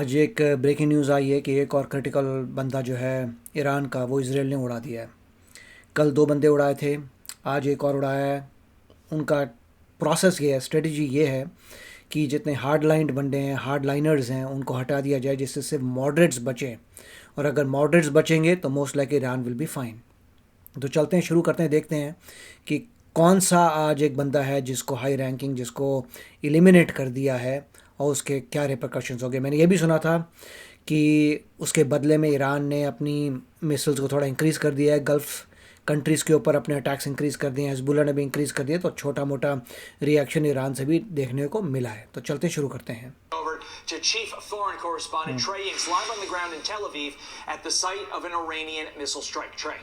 आज एक breaking news आई है कि एक और क्रिटिकल बंदा जो है ईरान का वो इसराइल ने उड़ा दिया है। कल 2 बंदे उड़ाए थे, आज एक और उड़ाया है। उनका प्रोसेस ये है, स्ट्रेटजी ये है कि जितने हार्ड लाइन्ड बंदे हैं, हार्ड लाइनर्स हैं, उनको हटा दिया जाए जिससे सिर्फ मॉडरेट्स बचें। और अगर मॉडरेट्स बचेंगे तो most like Iran will be fine. तो चलते हैं, शुरू करते हैं, देखते हैं कि कौन सा आज एक बंदा है जिसको हाई रैंकिंग, जिसको एलिमिनेट कर दिया है और उसके क्या रिpercussions हो गए। मैंने ये भी सुना था कि उसके बदले में ईरान ने अपनी मिसाइल्स को थोड़ा इंक्रीज़ कर दिया है, गल्फ़ कंट्रीज़ के ऊपर अपने अटैक्स इंक्रीज़ कर दिए हैं, हिजबुल्लाह ने भी इंक्रीज़ कर दिया, तो छोटा मोटा रिएक्शन ईरान से भी देखने को मिला है। तो चलते शुरू करते हैं। Over to Chief Foreign Correspondent Trey Ying's live on the ground in Tel Aviv at the site of an Iranian missile strike. Trey.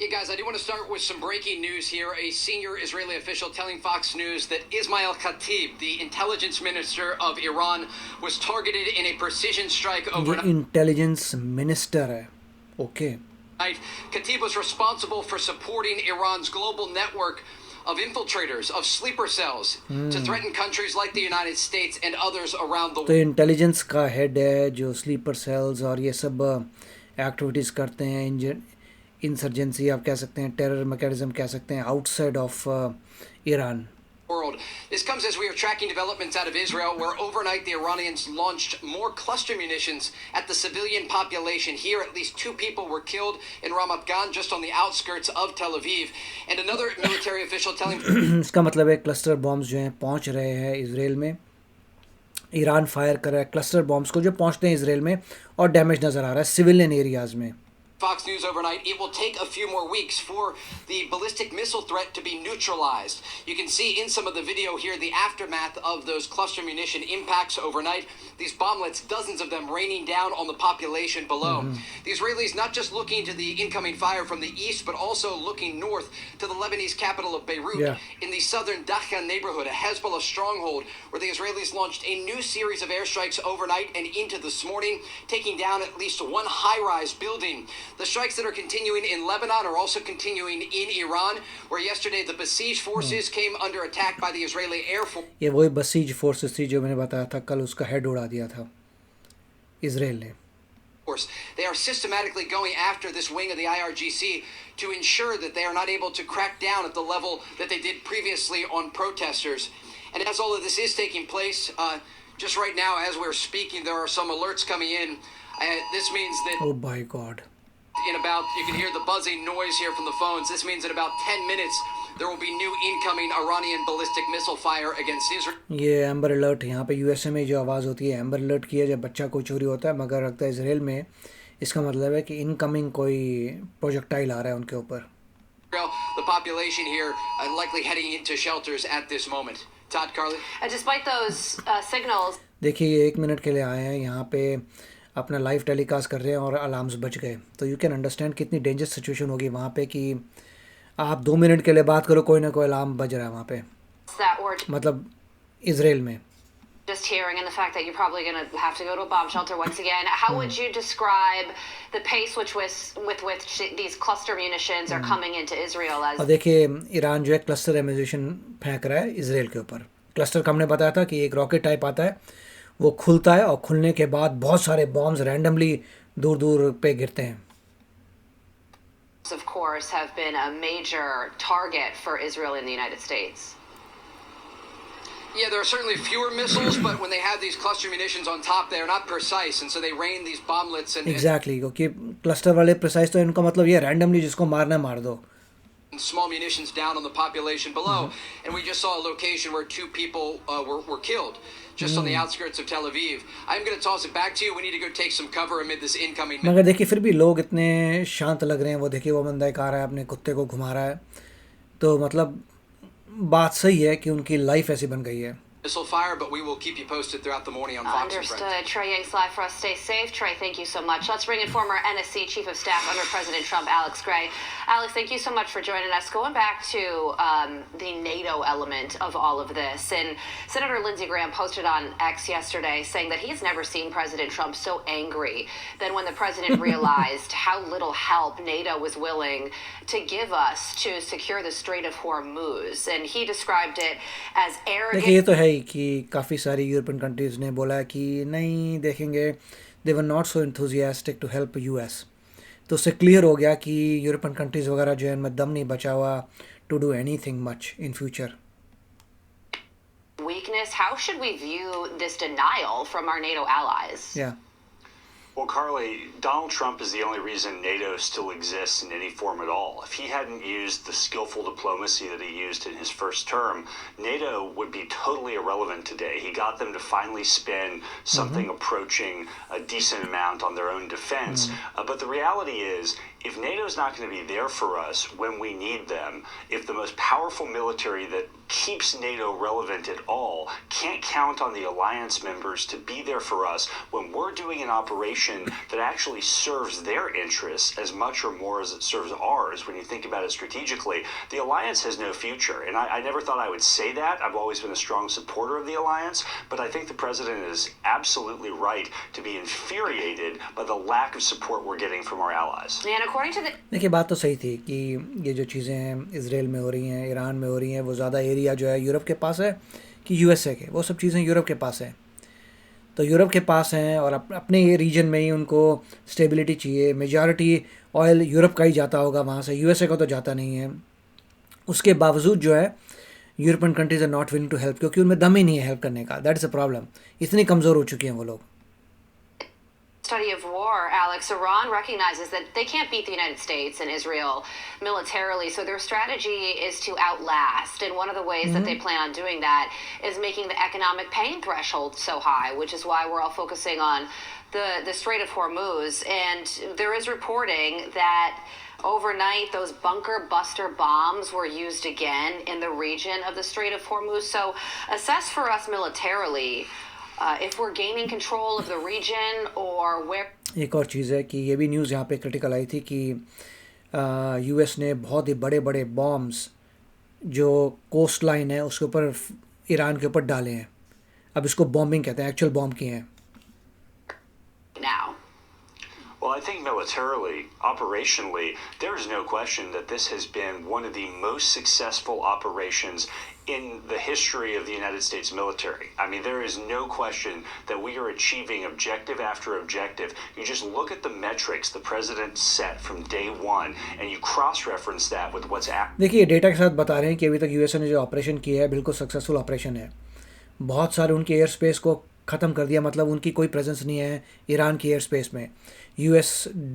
Yeah, guys, I do want to start with some breaking news here. A senior Israeli official telling Fox News that Ismail Khatib, the intelligence minister of Iran, was targeted in a precision strike ये overnight. Intelligence minister है, okay. Khatib was responsible for supporting Iran's global network of infiltrators, of sleeper cells, to threaten countries like the United States and others around the तो world. Intelligence का head है जो sleeper cells और ये सब activities करते हैं, insurgency आप कह सकते हैं, टेरर मैकेनिज्म कह सकते हैं, outside of Iran. This comes as we are tracking developments out of Israel, where overnight the Iranians launched more cluster munitions at the civilian population. Here, at least 2 people were killed in Ramat Gan, just on the outskirts of Tel Aviv. And another military official telling इसका मतलब है cluster bombs जो हैं पहुंच रहे हैं Israel में। Iran fire कर रहा है क्लस्टर बॉम्ब्स को जो पहुंचते हैं इसराइल में, और डैमेज नज़र आ रहा है सिविलियन एरियाज़ में। Fox News overnight, it will take a few more weeks for the ballistic missile threat to be neutralized. You can see in some of the video here the aftermath of those cluster munition impacts overnight. These bomblets, dozens of them raining down on the population below. The Israelis not just looking to the incoming fire from the east, but also looking north to the Lebanese capital of Beirut. Yeah. In the southern Dakhan neighborhood, a Hezbollah stronghold, where the Israelis launched a new series of airstrikes overnight and into this morning, taking down at least one high-rise building. The strikes that are continuing in Lebanon are also continuing in Iran, where yesterday the besieged forces came under attack by the Israeli Air Force. ये वही buses forces थी जो मैंने बताया था कल, उसका head उड़ा दिया था इसराइल ने। They are systematically going after this wing of the IRGC to ensure that they are not able to crack down at the level that they did previously on protesters. And as all of this is taking place, just right now as we're speaking, there are some alerts coming in. This means that Oh my God. in about, you can hear the buzzing noise here from the phones. This means in about 10 minutes, there will be new incoming Iranian ballistic missile fire against Israel. ये amber alert, यहाँ पे USA में जो आवाज़ होती है amber alert की है जब बच्चा कोई चोरी होता है, मगर लगता है इसराइल में इसका मतलब है कि इनकमिंग कोई प्रोजेक्टाइल आ रहा है उनके ऊपर। The population here likely heading into shelters at this moment. Todd, Carly? Despite those signals, देखिए ये 1 मिनट के लिए आए हैं यहाँ पे, अपना लाइव टेलीकास्ट कर रहे हैं और अलार्म्स बच गए, तो यू कैन अंडरस्टैंड कितनी डेंजरस सिचुएशन होगी वहाँ पे कि आप 2 मिनट के लिए बात करो, कोई ना कोई अलार्म बज रहा है वहाँ पे, that were मतलब इसराइल में। just hearing, and the fact that you're probably going to have to go to a bomb shelter once again, how would you describe the pace with which these cluster munitions are coming into Israel? और As देखिए Iran जो है cluster ammunition फेंक रहा है Israel के ऊपर। Cluster का हमने बताया था कि एक रॉकेट टाइप आता है, वो खुलता है और खुलने के बाद बहुत सारे बॉम्ब्स रैंडमली दूर दूर पे गिरते हैं। of course, have been a major target for Israel in the United States. Yeah, there are certainly fewer missiles, but when they have these cluster munitions on top, they are not precise, and so they rain these bomblets and exactly क्योंकि cluster वाले precise, तो इनका मतलब ये randomly जिसको मारना है मार दो। small munitions down on the population below. And we just saw a location where 2 people were killed just on the outskirts of Tel Aviv. I'm going to toss it back to you. We need to go take some cover amid this incoming. मगर देखिए फिर भी लोग इतने शांत लग रहे हैं। वो देखिए वो बंदा एक आ रहा है, अपने कुत्ते को घुमा रहा है, तो मतलब बात सही है कि उनकी लाइफ ऐसी बन गई है। Missile fire, but we will keep you posted throughout the morning on Fox and Friends. Understood. Trey Ying's live for us. Stay safe. Trey, thank you so much. Let's bring in former NSC Chief of Staff under President Trump, Alex Gray. Alex, thank you so much for joining us. Going back to the NATO element of all of this, and Senator Lindsey Graham posted on X yesterday saying that he's never seen President Trump so angry than when the president realized how little help NATO was willing to give us to secure the Strait of Hormuz. And he described it as देखिए arrogant. ये तो है आई कि काफ़ी सारी European countries ने बोला कि नहीं देखेंगे, they were not so enthusiastic to help us. तो उससे क्लियर हो गया कि यूरोपियन कंट्रीज़ वगैरह जो है इनमें दम नहीं बचा हुआ to do anything much in future. Weakness. How should we view this denial from our NATO allies? या Well, Carly, Donald Trump is the only reason NATO still exists in any form at all. If he hadn't used the skillful diplomacy that he used in his first term, NATO would be totally irrelevant today. He got them to finally spend something approaching a decent amount on their own defense. But the reality is, if NATO's not going to be there for us when we need them, if the most powerful military that keeps NATO relevant at all can't count on the alliance members to be there for us when we're doing an operation that actually serves their interests as much or more as it serves ours, when you think about it strategically, the alliance has no future. And I never thought I would say that. I've always been a strong supporter of the alliance, but I think the president is absolutely right to be infuriated by the lack of support we're getting from our allies. And according to the देखिए, बात तो सही थी कि ये जो चीज़ें हैं इसराइल में हो रही हैं, ईरान में हो रही हैं, वो ज़्यादा एरिया जो है यूरोप के पास है कि यूएसए के, वो सब चीज़ें यूरोप के पास हैं। तो यूरोप के पास हैं और अपने ये रीजन में ही उनको स्टेबिलिटी चाहिए। मेजॉरिटी ऑयल यूरोप का ही जाता होगा वहाँ से, यूएसए का तो जाता नहीं है। उसके बावजूद जो है European countries are not willing to help, क्योंकि उनमें दम ही नहीं है हेल्प करने का। That is a problem. इतनी कमज़ोर हो चुके हैं वो लोग। study of war, Alex, Iran recognizes that they can't beat the United States and Israel militarily, so their strategy is to outlast. And one of the ways that they plan on doing that is making the economic pain threshold so high, which is why we're all focusing on the Strait of Hormuz. And there is reporting that overnight those bunker buster bombs were used again in the region of the Strait of Hormuz. So assess for us militarily if we're gaining control of the region or where. एक और चीज़ है कि ये भी news यहाँ पे critical आई थी कि यूएस ने बहुत ही बड़े बड़े बॉम्ब्स जो कोस्ट लाइन है उसके ऊपर ईरान के ऊपर डाले हैं। अब इसको बॉम्बिंग कहते हैं, एक्चुअल बॉम्ब किए हैं। now? Well, I think militarily, operationally, there is no question that this has been one of the most successful operations in the history of the United States military. I mean, there is no question that we are achieving objective after objective. You just look at the metrics the president set from day one, and you cross-reference that with what's देखिए, data के साथ बता रहे हैं कि अभी तक USA ने जो ऑपरेशन किया है बिल्कुल सक्सेसफुल ऑपरेशन है। बहुत सारे उनके एयर स्पेस को ख़त्म कर दिया, मतलब उनकी कोई प्रेजेंस नहीं है ईरान की एयर स्पेस में। यूएस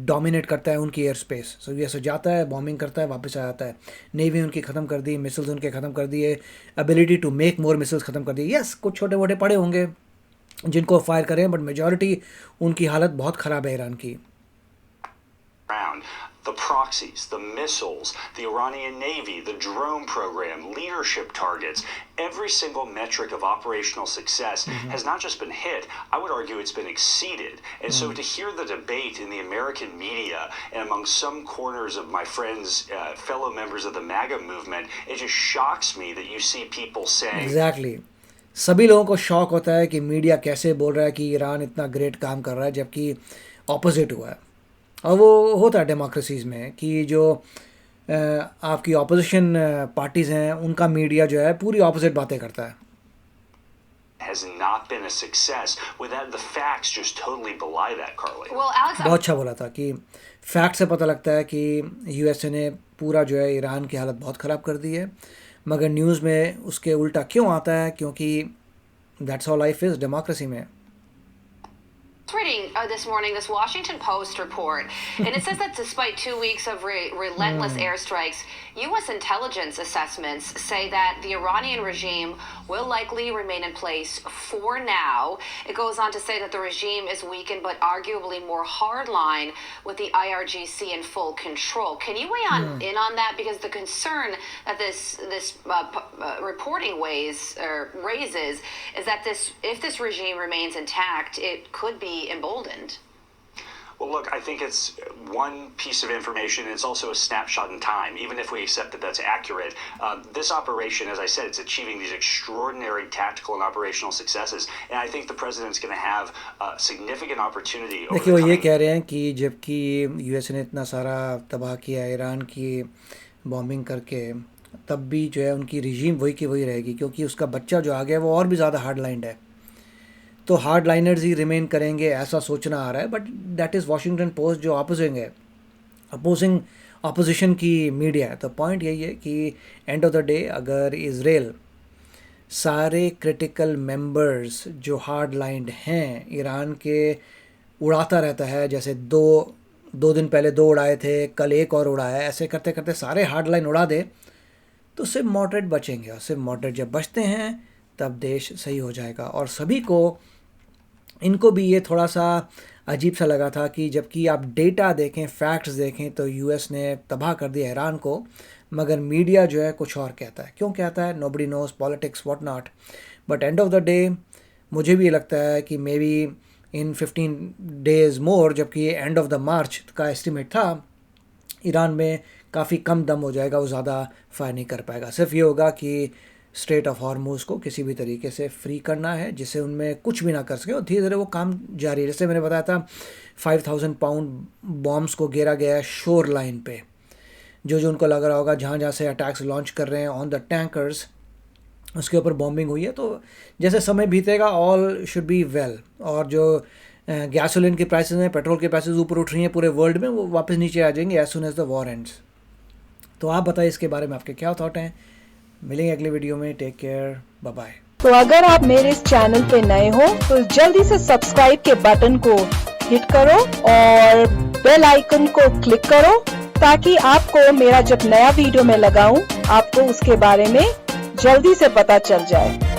डोमिनेट करता है उनकी एयर स्पेस। सो यूएस जाता है, बॉम्बिंग करता है, वापस आ जाता है। नेवी उनकी ख़त्म कर दी, मिसाइल्स उनके ख़त्म कर दिए, ability to make more missiles ख़त्म कर दी। यस, कुछ छोटे मोटे पड़े होंगे जिनको फायर करें, बट मेजॉरिटी उनकी हालत बहुत ख़राब है ईरान की। The proxies, the missiles, the Iranian Navy, the drone program, leadership targets, every single metric of operational success has not just been hit, I would argue it's been exceeded. And so to hear the debate in the American media and among some corners of my friends, fellow members of the MAGA movement, it just shocks me that you see people saying... Exactly. सभी लोगों को शौक होता है कि media कैसे बोल रहा है कि ईरान इतना ग्रेट काम कर रहा है, जबकि ऑपोजिट हुआ है। और वो होता है डेमोक्रेसीज़ में कि जो आपकी ऑपोजिशन पार्टीज़ हैं उनका मीडिया जो है पूरी ऑपोजिट बातें करता है। has not been a success without the facts just totally belie that, Carly. Well, Alex, बहुत अच्छा बोला था कि फैक्ट से पता लगता है कि यूएसए ने पूरा जो है ईरान की हालत बहुत ख़राब कर दी है, मगर न्यूज़ में उसके उल्टा क्यों आता है? क्योंकि that's how life is democracy में। reading this morning this Washington Post report, and it says that despite 2 weeks of relentless airstrikes, U.S. intelligence assessments say that the Iranian regime will likely remain in place for now. It goes on to say that the regime is weakened but arguably more hardline with the IRGC in full control. Can you weigh in on that? Because the concern that this reporting raises is that if this regime remains intact, it could be emboldened. Well, look, I think it's one piece of information. It's also a snapshot in time, even if we accept that that's accurate. This operation, as I said, it's achieving these extraordinary tactical and operational successes. And I think the president's going to have a significant opportunity. देखिए, वो ये कह रहे हैं कि जबकि US ने इतना सारा तबाह किया ईरान की बॉम्बिंग करके, तब भी जो है उनकी रिजीम वही की वही रहेगी, क्योंकि उसका बच्चा जो आ गया है वो और भी ज़्यादा हार्ड लाइंड है, तो हार्ड लाइनर्स ही रिमेन करेंगे ऐसा सोचना आ रहा है। But that is Washington post जो अपोजिंग अपोजिशन की मीडिया है। तो पॉइंट यही है कि एंड ऑफ द डे अगर इज़राइल सारे क्रिटिकल मेंबर्स जो हार्ड लाइंड हैं ईरान के उड़ाता रहता है, जैसे दो दिन पहले 2 उड़ाए थे, कल एक और उड़ाया, ऐसे करते करते सारे हार्ड लाइन उड़ा दे तो सिर्फ मॉडरेट बचेंगे, और सिर्फ मॉडरेट जब बचते हैं तब देश सही हो जाएगा। और सभी को, इनको भी ये थोड़ा सा अजीब सा लगा था कि जबकि आप डेटा देखें, फैक्ट्स देखें तो यूएस ने तबाह कर दिया ईरान को, मगर मीडिया जो है कुछ और कहता है। क्यों कहता है? Nobody knows, politics, what not. But end of the day मुझे भी ये लगता है कि मे बी इन 15 days मोर, जबकि ये एंड ऑफ द मार्च का एस्टिमेट था, ईरान में काफ़ी कम दम हो जाएगा, वो ज़्यादा फायर नहीं कर पाएगा। सिर्फ ये होगा कि स्ट्रेट ऑफ हॉर्मुज़ को किसी भी तरीके से फ्री करना है जिससे उनमें कुछ भी ना कर सके, और धीरे धीरे वो काम जारी है। जैसे मैंने बताया था 5000 पाउंड बॉम्ब्स को गिरा गया है शोर लाइन पे, जो उनको लग रहा होगा जहाँ जहाँ से अटैक्स लॉन्च कर रहे हैं ऑन द टैंकर्स, उसके ऊपर बॉम्बिंग हुई है। तो जैसे समय बीतेगा ऑल शुड बी वेल। और जो गैसोलिन के प्राइसेस हैं, पेट्रोल के प्राइसेस ऊपर उठ रही हैं पूरे वर्ल्ड में, वो वापस नीचे आ जाएंगे as soon as the war ends. तो आप बताइए इसके बारे में आपके क्या थॉट हैं। मिलेंगे अगले वीडियो में। Take care, bye bye. तो अगर आप मेरे इस चैनल पे नए हो तो जल्दी से सब्सक्राइब के बटन को हिट करो और बेल आइकन को क्लिक करो, ताकि आपको मेरा जब नया वीडियो मैं लगाऊं आपको उसके बारे में जल्दी से पता चल जाए।